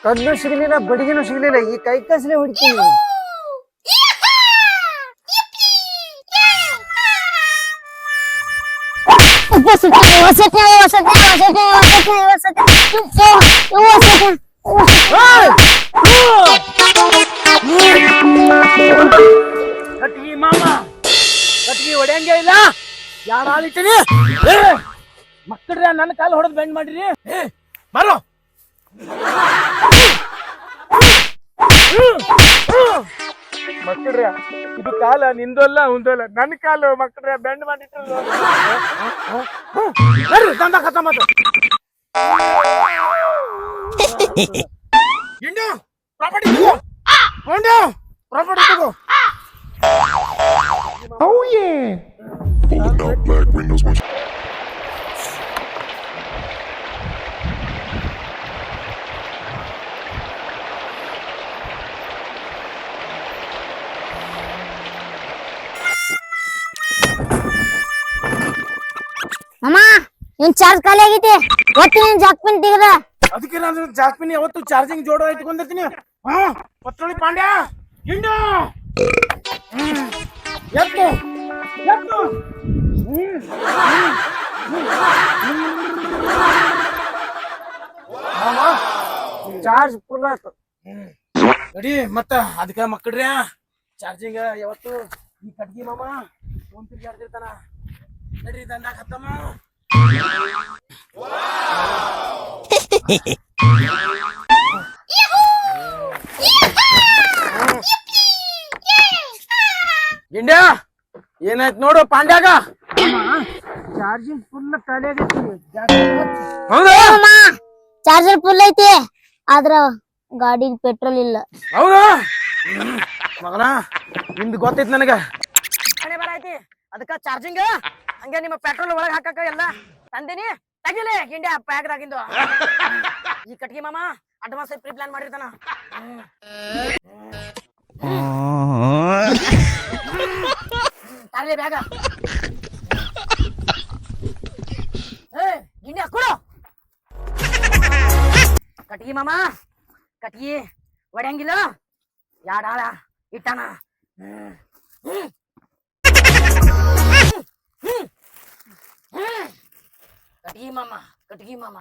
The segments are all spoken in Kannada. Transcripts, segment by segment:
ಕಣ್ಣು ಸಿಗ್ಲಿಲ್ಲ ಬಡಿಗೆನೂ ಸಿಗ್ಲಿಲ್ಲ ಈ ಕೈ ಕಸಲೆ ಹೊಡಿತೀನಿ. ಕಟ್ಗಿ ಮಾಮ ಕಟ್ಗಿ ಹೊಡೆಯಂಗೆ ಇಲ್ಲ. ಯಾರು ಆಳಿತೀನಿ ಮಕ್ಕಳ್ರೆ ನನ್ನ ಕಾಲು ಹೊಡೆದ್ ಬೆಂಡ್ ಮಾಡ್ರಿ. ಬರೋ ಮಕ್ಕಳ್ರೆ ಇದು ಕಾಲ ನಿಂದಲ್ಲ ಉಂದಲ್ಲ ನನ್ನ ಕಾಲು ಮಕ್ಕಳ್ರೆ ಬೆಂಡ್ ಮಾಡಿಟ್ಟು ದಂಡ ಖತ ಮಾತು. ಇಂಡು ಪ್ರಾಪರ್ಟಿ ತಗೋ ಇಂಡು ಪ್ರಾಪರ್ಟಿ ತಗೋ. Oh yeah. Pulling out black windows once. ಅಮ್ಮ ನಿನ್ ಚಾರ್ಜ್ ಖಾಲಿ ಆಗೈತಿ. ಒತ್ತಿ ನಿನ್ ಜಾಕ್ಪಿನ್ ತೆಗದ. ಅದಕ್ಕೆ ನಾನು ಜಾಸ್ಮಿನ್ ಯಾವತ್ತು ಚಾರ್ಜಿಂಗ್ ಜೋಡ ಇಟ್ಕೊಂಡಿರ್ತೀನಿ. ಪತ್ರೊಳಿ ಪಾಂಡ್ಯ ಇಂಡು ಎತ್ತು ಎತ್ತು ಚಾರ್ಜ್ ಫುಲ್ ಆಯ್ತು. ನಡಿ ಮತ್ತ ಅದಕ್ಕೆ ಮಕ್ಕಳ್ರಿ ಚಾರ್ಜಿಂಗ್ ಯಾವತ್ತು ಈ ಕಟ್ಗಿ ಮಾಮ ಫೋನ್ ತಿರ್ಗಾಡ್ತಿರ್ತಾನ. ನಡ್ರಿ ದಂಡ ಖತ್ತಮ್ಮ. ಇಂಡ್ಯಾ ಏನಾಯ್ತು ನೋಡು ಪಾಂಡ್ಯಾಗ. ಚಾರ್ಜಿಂಗ್ ಫುಲ್ ಖಾಲಿ ಆಗೈತಿ. ಹೌದಾ ಚಾರ್ಜರ್ ಫುಲ್ ಐತಿ ಆದ್ರ ಗಾಡಿ ಪೆಟ್ರೋಲ್ ಇಲ್ಲ. ಹೌದಾ ಮಗನ ನಿಮ್ದು ಗೊತ್ತೈತಿ ನನಗ. ಹಣೆ ಬರ ಐತಿ ಅದಕ್ಕ ಚಾರ್ಜಿಂಗ್ ಹಂಗೆ ನಿಮ್ಮ ಪೆಟ್ರೋಲ್ ಒಳಗ್ ಹಾಕಕ ಎಲ್ಲ ತಂದಿನಿ. ತಗಿಲೆ ಇಂಡಿಯಾ ಪ್ಯಾಕ್ದಾಗಿಂದು. ಈ ಕಟ್ಗಿ ಮಾಮ ಅಡ್ವಾನ್ಸ್ ಪ್ರೀ ಪ್ಲಾನ್ ಮಾಡಿರ್ತಾನ. ತರಲಿ ಬ್ಯಾಗ ಇಂಡಿಯಾ ಕೊಡು. ಕಟ್ಗಿ ಮಾಮ ಕಟ್ಗಿ ಹೊಡೆಯಂಗಿಲ್ಲ. ಯಾಡ ಆಳ ಇಟ್ಟಾನ. ಕಟ್ಗಿ ಮಾಮ ಕಟ್ಗಿ ಮಾಮ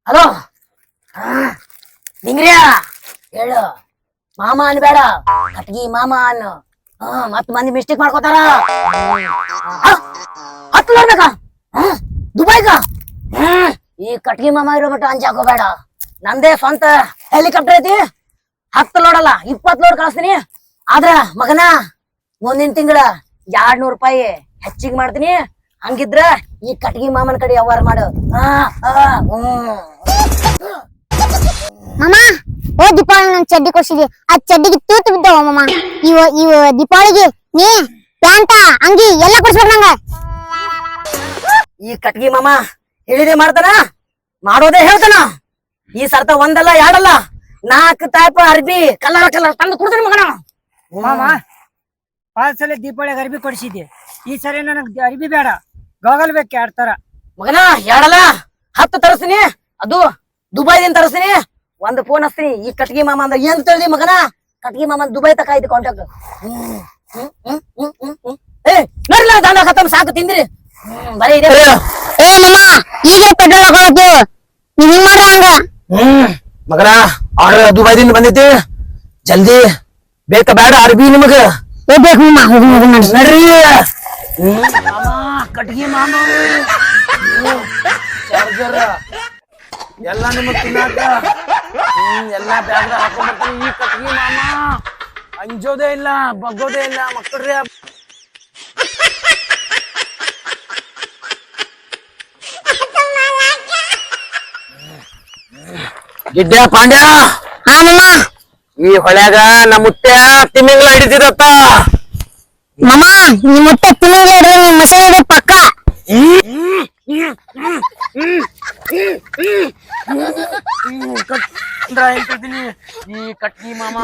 ಹಲೋ ನಿಂಗ್ರಿಯಾ ಹೇಳು. ಮಾಮ ಅನ್ಬೇಡ ಕಟ್ಗಿ ಮಾಮ ಅನ್ನು. ಮತ್ ಮಂದಿ ಮಿಸ್ಟೇಕ್ ಮಾಡ್ಕೋತಾರ. ಹತ್ಲೋರ್ಬೇಕ ದುಬೈಗ. ಈ ಕಟ್ಗಿ ಮಾಮ ಇರೋ ಮಟ್ಟ ಅಂಜಾಕೋಬೇಡ. ನಂದೇ ಸ್ವಂತ ಹೆಲಿಕಾಪ್ಟರ್ ಐತಿ. 10 ಲೋಡ್ ಅಲ್ಲ 20 ಲೋಡ್ ಕಳಿಸ್ತೀನಿ. ಆದ್ರ ಮಗನ ಮುಂದಿನ ತಿಂಗಳ 200 ರೂಪಾಯಿ ಹೆಚ್ಚಿಗೆ ಮಾಡ್ತೀನಿ. ಹಂಗಿದ್ರ ಈ ಕಟ್ಗಿ ಮಾಮನ ಕಡೆ ವ್ಯವಹಾರ ಮಾಡು. ಮಾಮ ಓ ದೀಪಾವಳಿ ನನ್ ಚಡ್ಡಿ ಕೊಡ್ಸಿದಿ. ಆ ಚಡ್ಡಿಗೆ ತೂತು ಬಿದ್ದಾವ ಮಾಮ. ಇವ ದೀಪಾವಳಿಗೆ ನೀ ಪ್ಯಾಂಟ ಅಂಗಿ ಎಲ್ಲ ಕೊಡ್ಸ್ಬೇಕು ನಂಗ. ಈ ಕಟ್ಗಿ ಮಾಮ ಹೇಳಿದೆ ಮಾಡ್ತಾನ ಮಾಡೋದೇ ಹೇಳ್ತಾನ. ಈ ಸರ್ತ ಒಂದಲ್ಲ ಎರಡಲ್ಲ 4 ಟೈಪ್ ಅರ್ಬಿ ಕಲರ್ ತಂದು ಕೊಡ್ತೀನಿ ಮಗನ. ಮಾಮ ಪಾಲ್ ಸಲ ದೀಪಾವಳಿಗೆ ಅರ್ಬಿ ಕೊಡಿಸಿದ್ದೆ. ಈ ಸರಿ ನನಗ್ ಅರ್ಬಿ ಬೇಡ ಗೋಗಲ್ ಬೇಕು 2 ತರ. ಮಗನ ಎರಡಲ್ಲ 10 ತರಿಸ್ತೀನಿ. ಅದು ದುಬೈದಿಂದ ತರಿಸ್ತೀನಿ. ಒಂದು ಫೋನ್ ಹಚ್ತೀನಿ. ಈ ಕಟ್ಗಿ ಮಾಮ ಅಂದ್ರೆ ಏನ್ ತಿಳಿದಿ ಮಗನ. ಕಟ್ಗಿ ಮಾಮ ದುಬೈ ತಕ ಐತಿ ಕಾಂಟ್ಯಾಕ್ಟ್. ನೋಡ್ಲ ದಾನ ಖತಮ್ ಸಾಕು ತಿಂದ್ರಿ. ಬರೀ ಇದೆ ಏ ಮಾಮ ಈಗ ಪೆಟ್ರೋಲ್ ಹಾಕೋದು ನೀವ್ ಹಿಂಗ್ ಮಾಡ್ರ ಹಂಗ. ಮಗನ ಆರ್ಡರ್ ದುಬೈದಿಂದ ಬಂದೈತಿ. ಜಲ್ದಿ ಬೇಕ ಬೇಡ ಅರ್ಬಿ ನಿಮಗ ಬೇಕು ಮಾಮ. ಹೋಗಿ ಹೋಗಿ ನಡ್ರಿ. ಕಟ್ಗಿ ಮಾಮ ಚಾರ್ಜರ್ ಎಲ್ಲ ನಿಮಗ್ ತಿನ್ನಾಕ ಎಲ್ಲ ಬ್ಯಾಗ್ ಹಾಕೊಂಡ್ಬರ್ತೀನಿ. ಈ ಕಟ್ಗಿ ಮಾಮ ಅಂಜೋದೇ ಇಲ್ಲ ಬಗ್ಗೋದೇ ಇಲ್ಲ ಮಕ್ಕಳ್ರಿ. ಗಿಡ್ಡ ಪಾಂಡ್ಯ ಈ ಹೊಳ್ಯಾಗ ನಮ್ಮ ಮುತ್ಯ ತಿಮ್ಮಿಂಗ್ಲ ಹಿಡಿತಿದತ್ತ. ಮಾಮ ನಿಮ್ ಮುಟ್ಟೆ ತಿಂಗಳ ನಿಮ್ ಮಸಳೆ ಪಕ್ಕ. ಹೇಳ್ತಿದ್ದೀನಿ ಈ ಕಟ್ಗಿ ಮಾಮ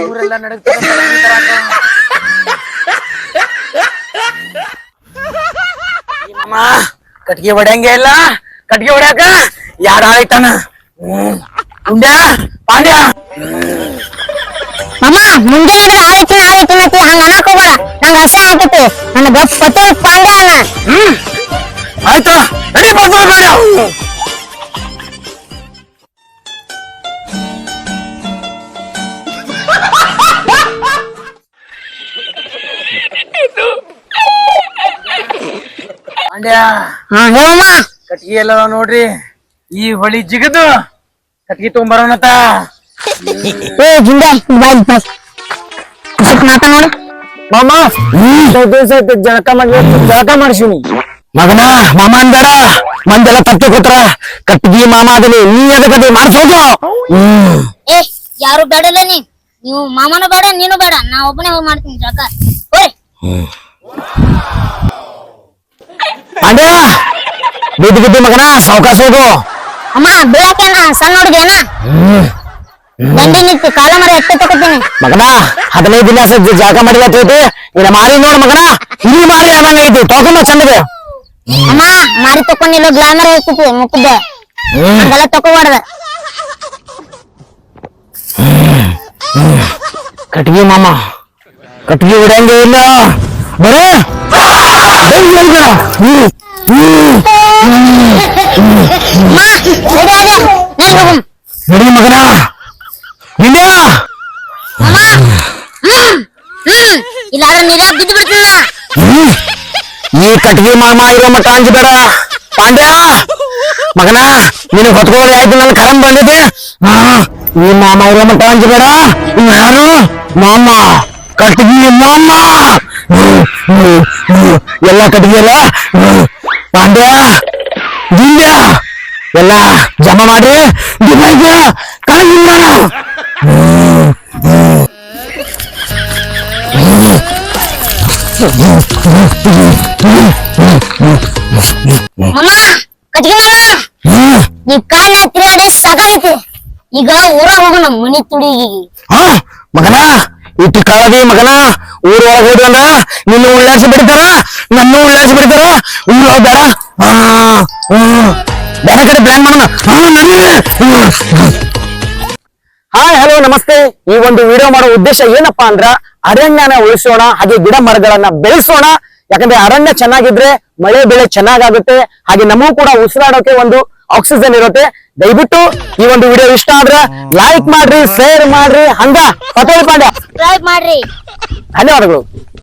ಊರೆಲ್ಲ ನಡಗ್ತಾರ. ಮಾಮ ಕಟ್ಗೆ ಹೊಡ್ಯಂಗೆ ಇಲ್ಲ ಕಟ್ಗೆ ಹೊಡ್ಯಾಕ ಯಾರ ಆಯ್ತಾನ ಉಂಡ್ಯಾ ಪಾಂಡ್ಯ ಮಾಮ ಮುಂದೆ ಇದ್ರೆ ಆಯ್ತು ಹಂಗ ಅನ್ನಕ್ ಹೋಗ್ಬೇಡ ನಂಗ ಹಸೆ ಆಗ್ತೈತಿ ನನ್ನ ಗಪ್ ಪತ್ತೆ ಪಾಂಡೆ ಅಣ್ಣ ಆಯ್ತು ನಡಿ ಬರ್ಬೋದು ಬೇಡ ಪಾಂಡ್ಯ ಹಾ ಹೇಳಮ್ಮ ಕಟ್ಗಿ ಎಲ್ಲ ನೋಡ್ರಿ ಈ ಹೊಳಿ ಜಿಗದು ಕಟ್ಗಿ ತಗೊಂಬರೋಣತ ಏ ಜಿಂದೆ ಬಾಯ್ ಸ್ವಲ್ಪ ಮಾತಾ ನೋಡು ಮಾಮ ದಿವಸ ಜಳಕ ಮಾಡ್ಸಿನಿ ಮಗನ ಮಾಮ ಅನ್ಬೇಡ ಮಂದೆಲ್ಲ ತಪ್ಪು ಕೂತ್ರ ಕಟ್ಗಿ ಮಾಮ ಅದನಿ ನೀ ಎದಕದಿ ಮಾಡ್ಸೋದು ಏ ಯಾರು ಬೇಡಲ್ಲ ನೀವು ಮಾಮನು ಬೇಡ ನೀನು ಬೇಡ ನಾ ಒಬ್ಬನೇ ಹೋಗಿ ಮಾಡ್ತೀನಿ ಜಳಕ ಹೋಯ್ ಪಾಂಡ್ಯ ಬಿದ್ದು ಮಗನ ಸಾವ್ಕಾಸ ಹೋಗು ಅಮ್ಮ ಬೀಳಾಕೇನ ಸಣ್ಣ ಹುಡುಗೇನ ದಂಡಿ ನಿಂತು ಕಾಲ ಮರ ಎತ್ತೆ ತಗೋತೀನಿ ಮಗನ 15 ದಿನ ಜಾಗ ಮಾಡಿಲತ್ತೈತಿ ನಿನ್ನ ಮಾರಿ ನೋಡ್ ಮಗನ ಇಲ್ಲಿ ಮಾರಿ ಆದಂಗ ಐತಿ ತಗೊಂಡ ಚಂದಗೆ ಅಮ್ಮ ಮಾರಿ ತಕೊಂಡಿಲ್ಲ ಗ್ಲಾಮರ್ ಇರ್ತೈತಿ ಮುಖದ ಹಂಗೆಲ್ಲ ತಗೋಬಾರ್ದ ಕಟ್ಗಿ ಮಾಮ ಕಟ್ಗಿ ಹೊಡ್ಯಂಗೆ ಇಲ್ಲ ಬರೇ ನಡಿ ಮಗನ ನಿಂದ ಇಲ್ಲಾದ್ರೆ ನೀರೇ ಬಿದ್ದು ಬಿಡ್ತೀನ ಈ ಕಟ್ಗಿ ಮಾಮ ಇರೋ ಮಠ ಅಂಜಬೇಡ ಪಾಂಡ್ಯ ಮಗನ ನೀನು ಹೊತ್ಕೊಳ್ಳೋದು ಆಯ್ತು ನನ್ ಕರಂ ಬಂದಿದೆ ಈ ಮಾಮ ಇರೋ ಮಠ ಅಂಜಬೇಡ ಯಾರು ಮಾಮ ಕಟ್ಗಿ ಮಾಮ ಎಲ್ಲ ಕಟ್ಗಿ ಎಲ್ಲ ಪಾಂಡ್ಯ ಜಿಂದ್ಯ ಎಲ್ಲ ಜಮಾ ಮಾಡಿ ದುಬೈಗೆ ಕಳಿಲ್ಲ ಮಾಮ ಕಟ್ಗೆ ಮಾಮ ನೀ ಕಾಲ ತಿರುಗಾಡಿ ಸಾಕಾಗೈತಿ ಈಗ ಊರಾಗ ಹೋಗೋಣ ಮನಿ ತುಡಿಗಿ ಮಗನ ಇಟ್ಟು ಕಾಳದಿ ಮಗನ ಊರೊಳಗೆ ಹೋದ್ವಿ ಅಂದ್ರ ನಿನ್ನ ಉಳ್ಳಾಸಿ ಬಿಡ್ತಾರ ನನ್ನ ಉಳ್ಳಾಸಿ ಬಿಡ್ತಾರ ಊರ ಬೇಡ ಬೇರೆ ಕಡೆ ಪ್ಲಾನ್ ಮಾಡೋಣ ಹಾಯ್ ಹಲೋ ನಮಸ್ತೆ ಈ ಒಂದು ವಿಡಿಯೋ ಮಾಡೋ ಉದ್ದೇಶ ಏನಪ್ಪಾ ಅಂದ್ರ ಅರಣ್ಯನ ಉಳಿಸೋಣ ಹಾಗೆ ಗಿಡ ಮರಗಳನ್ನ ಬೆಳೆಸೋಣ ಯಾಕಂದ್ರೆ ಅರಣ್ಯ ಚೆನ್ನಾಗಿದ್ರೆ ಮಳೆ ಬೆಳೆ ಚೆನ್ನಾಗಾಗುತ್ತೆ ಹಾಗೆ ನಮಗೂ ಕೂಡ ಉಸಿರಾಡೋಕೆ ಒಂದು ಆಕ್ಸಿಜನ್ ಇರುತ್ತೆ ದಯವಿಟ್ಟು ಈ ಒಂದು ವಿಡಿಯೋ ಇಷ್ಟ ಆದ್ರೆ ಲೈಕ್ ಮಾಡ್ರಿ ಶೇರ್ ಮಾಡ್ರಿ ಹಂಗ ಪತೋಳಿ ಪಾಂಡ್ಯ ಸಬ್ಸ್ಕ್ರೈಬ್ ಮಾಡ್ರಿ ಧನ್ಯವಾದಗಳು